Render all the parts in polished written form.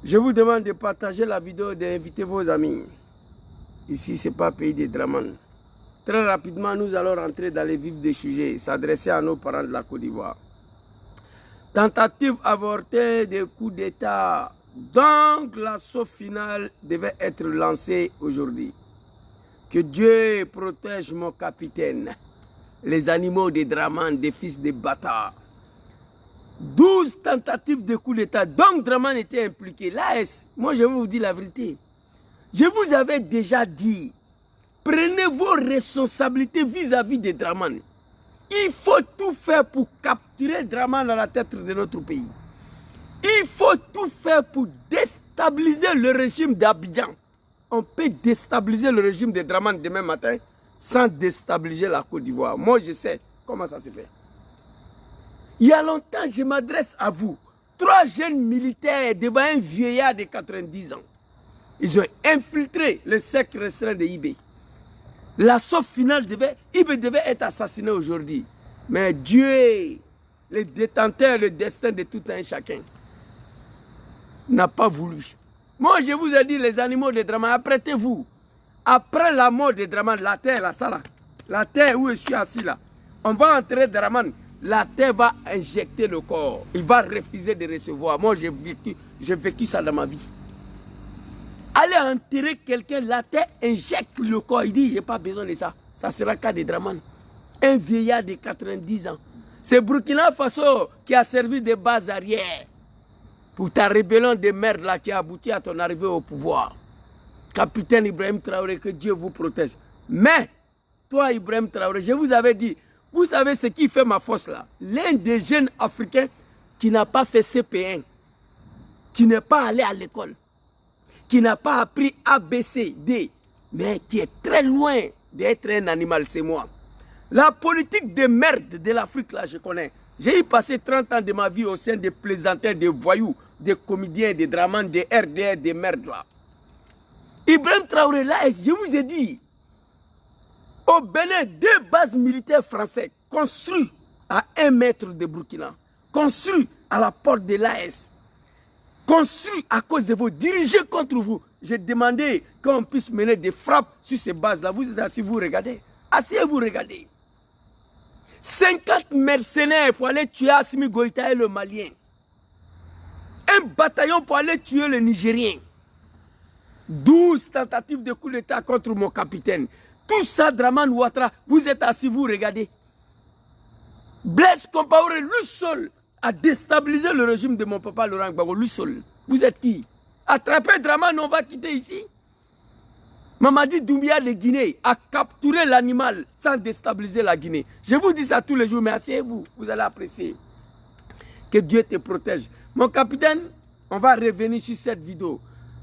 Je vous demande de partager la vidéo et d'inviter vos amis. Ici, ce n'est pas pays de Draman. Très rapidement, nous allons rentrer dans les vifs des sujets, s'adresser à nos parents de la Côte d'Ivoire. Tentative avortée des coups d'État. Donc, l'assaut final devait être lancé aujourd'hui. Que Dieu protège mon capitaine. Les animaux des Draman, des fils des bâtards. 12 tentatives de coup d'État. Donc, Draman était impliqué. L'AS, moi, je vais vous dire la vérité. Je vous avais déjà dit, prenez vos responsabilités vis-à-vis de Draman. Il faut tout faire pour capturer Draman dans la tête de notre pays. Il faut tout faire pour déstabiliser le régime d'Abidjan. On peut déstabiliser le régime de Draman demain matin sans déstabiliser la Côte d'Ivoire. Moi, je sais comment ça se fait. Il y a longtemps, je m'adresse à vous. 3 jeunes militaires devant un vieillard de 90 ans. Ils ont infiltré le cercle restreint de IB. L'assaut final IB devait être assassiné aujourd'hui. Mais Dieu, le détenteur, le destin de tout un chacun, n'a pas voulu. Moi, je vous ai dit, les animaux de Draman, apprêtez-vous. Après la mort de Draman, la terre, là, ça là, la terre où je suis assis là, on va entrer Draman, la terre va injecter le corps. Il va refuser de recevoir. Moi, j'ai vécu ça dans ma vie. Allez enterrer quelqu'un, la terre injecte le corps. Il dit, je n'ai pas besoin de ça. Ça sera le cas de Draman. Un vieillard de 90 ans. C'est Burkina Faso qui a servi de base arrière pour ta rébellion de merde là qui a abouti à ton arrivée au pouvoir. Capitaine Ibrahim Traoré, que Dieu vous protège. Mais, toi Ibrahim Traoré, je vous avais dit, vous savez ce qui fait ma force là? L'un des jeunes africains qui n'a pas fait CP1, qui n'est pas allé à l'école, qui n'a pas appris ABCD, mais qui est très loin d'être un animal, c'est moi. La politique de merde de l'Afrique, là, je connais. J'ai y passé 30 ans de ma vie au sein des plaisantins, des voyous, des comédiens, des dramans, des RDR, des merdes, là. Ibrahim Traoré, là, je vous ai dit, au Bénin, 2 bases militaires françaises construites à 1 mètre de Burkina, construites à la porte de l'AS, construites à cause de vous, dirigées contre vous. J'ai demandé qu'on puisse mener des frappes sur ces bases-là. Vous êtes assis, vous regardez. Asseyez-vous, regardez. 50 mercenaires pour aller tuer Assimi Goïta et le Malien. Un bataillon pour aller tuer le Nigérien. 12 tentatives de coup d'État contre mon capitaine. Tout ça, Draman Ouattara, vous êtes assis, vous regardez. Blaise Compaoré, lui seul, a déstabilisé le régime de mon papa Laurent Gbagbo, lui seul. Vous êtes qui? Attrapez Draman, on va quitter ici. Mamadi Doumbia de Guinée a capturé l'animal sans déstabiliser la Guinée. Je vous dis ça tous les jours, mais asseyez-vous, vous allez apprécier. Que Dieu te protège. Mon capitaine, on va revenir sur cette vidéo.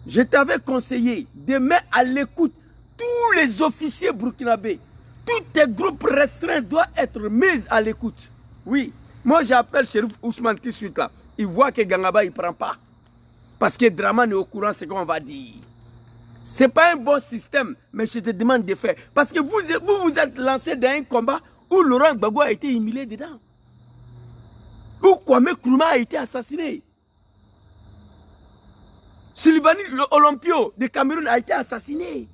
Je t'avais conseillé de mettre à l'écoute tous les officiers burkinabés. Tous tes groupes restreints doivent être mis à l'écoute. Oui, moi j'appelle Chérif Ousmane tout de suite là. Il voit que Gangaba il ne prend pas. Parce que Draman est au courant de ce qu'on va dire. Ce n'est pas un bon système, mais je te demande de faire. Parce que vous êtes lancé dans un combat où Laurent Gbagbo a été humilié dedans. Où Kwame Nkrumah a été assassiné. Sylvanie Olympio de Cameroun a été assassiné.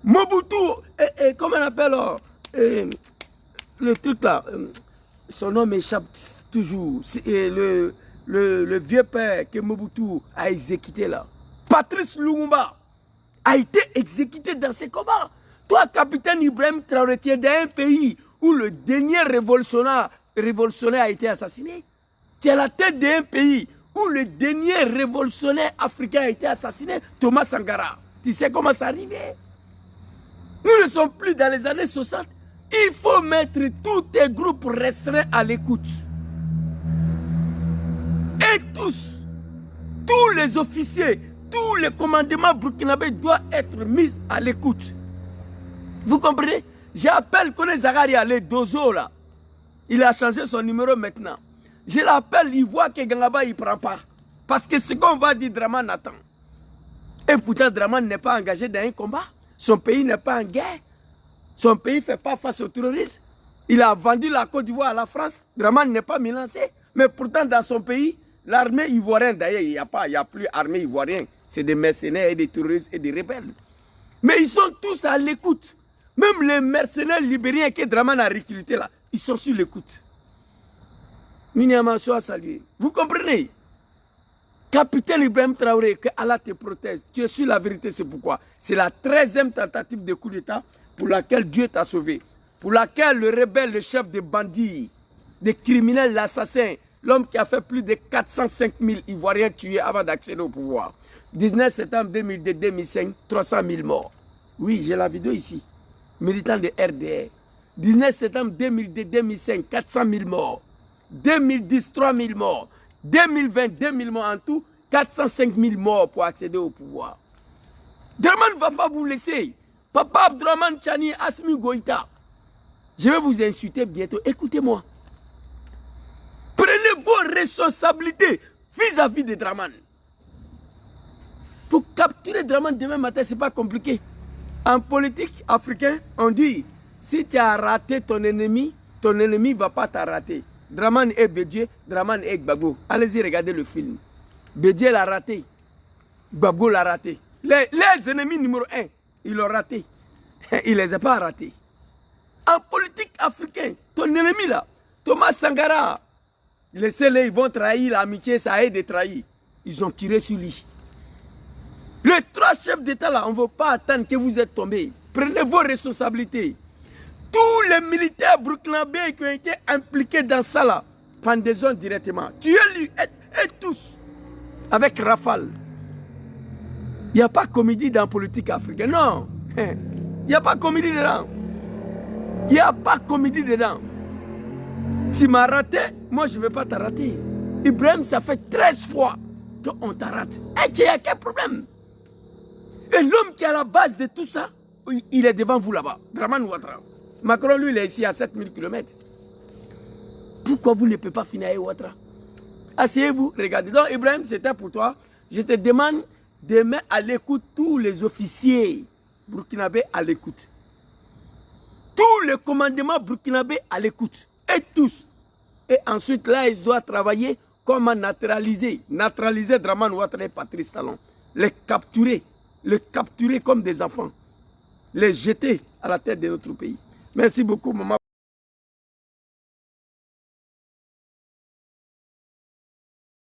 Mobutu, comment on appelle le truc là, son nom m'échappe toujours. Le vieux père que Mobutu a exécuté là. Patrice Lumumba a été exécuté dans ces combats. Toi, capitaine Ibrahim Traoré, tu es dans un pays où le dernier révolutionnaire a été assassiné. Tu es à la tête d'un pays où le dernier révolutionnaire africain a été assassiné, Thomas Sankara. Tu sais comment ça arrivait? Nous ne sommes plus dans les années 60. Il faut mettre tous tes groupes restreints à l'écoute. Et tous les officiers, tous les commandements burkinabés doivent être mis à l'écoute. Vous comprenez? J'appelle Kone Zagaria, le Dozo là. Il a changé son numéro maintenant. Je l'appelle, il voit que Gangaba il ne prend pas. Parce que ce qu'on va dire, Draman attend. Et pourtant, Draman n'est pas engagé dans un combat. Son pays n'est pas en guerre. Son pays ne fait pas face aux terroristes. Il a vendu la Côte d'Ivoire à la France. Draman n'est pas menacé. Mais pourtant, dans son pays, L'armée ivoirienne, d'ailleurs, il n'y a plus armée ivoirienne. C'est des mercenaires et des terroristes et des rebelles. Mais ils sont tous à l'écoute. Même les mercenaires libériens que Dramane a recrutés là, ils sont sur l'écoute. Miniama soit salué. Vous comprenez? Capitaine Ibrahim Traoré, que Allah te protège. Tu es sur la vérité, c'est pourquoi. C'est la 13e tentative de coup d'État pour laquelle Dieu t'a sauvé. Pour laquelle le rebelle, le chef des bandits, des criminels, l'assassin, l'homme qui a fait plus de 405 000 Ivoiriens tués avant d'accéder au pouvoir. 19 septembre 2002-2005, 300 000 morts. Oui, j'ai la vidéo ici. Militant de RDR. 19 septembre 2002-2005, 400 000 morts. 2010, 3 000 morts. 2020, 2 000 morts en tout. 405 000 morts pour accéder au pouvoir. Dramane ne va pas vous laisser. Papa Abdourahmane Tchani, Assimi Goïta. Je vais vous insulter bientôt. Écoutez-moi. Prenez vos responsabilités vis-à-vis de Dramane. Pour capturer Dramane demain matin, ce n'est pas compliqué. En politique africaine, on dit, si tu as raté ton ennemi ne va pas t'en rater. Dramane est Bédié, Dramane est Gbagbo. Allez-y, regardez le film. Bédié l'a raté. Gbagbo l'a raté. Les ennemis numéro 1, ils l'ont raté. Il ne les a pas ratés. En politique africaine, ton ennemi là, Thomas Sankara, laissez-les, ils vont trahir l'amitié, ça aide de trahir. Ils ont tiré sur lui. Les 3 chefs d'État là, on ne veut pas attendre que vous êtes tombés. Prenez vos responsabilités. Tous les militaires burkinabés qui ont été impliqués dans ça là, pendaison directement. Tuez-les et tous. Avec rafale. Il n'y a pas comédie dans la politique africaine. Non. Il n'y a pas comédie dedans. Il n'y a pas comédie dedans. Tu m'as raté, moi je ne vais pas te rater. Ibrahim, ça fait 13 fois qu'on t'a raté. Et tu as quel problème? Et l'homme qui est à la base de tout ça, il est devant vous là-bas. Dramane Ouattara. Macron, lui, il est ici à 7000 km. Pourquoi vous ne pouvez pas finir à Ouattara? Asseyez-vous, regardez. Donc, Ibrahim, c'était pour toi. Je te demande de mettre à l'écoute tous les officiers burkinabés à l'écoute. Tous les commandements burkinabés à l'écoute. Et tous. Et ensuite, là, ils doivent travailler comment naturaliser. Naturaliser Dramane Ouattara et Patrice Talon. Les capturer comme des enfants. Les jeter à la tête de notre pays. Merci beaucoup, maman.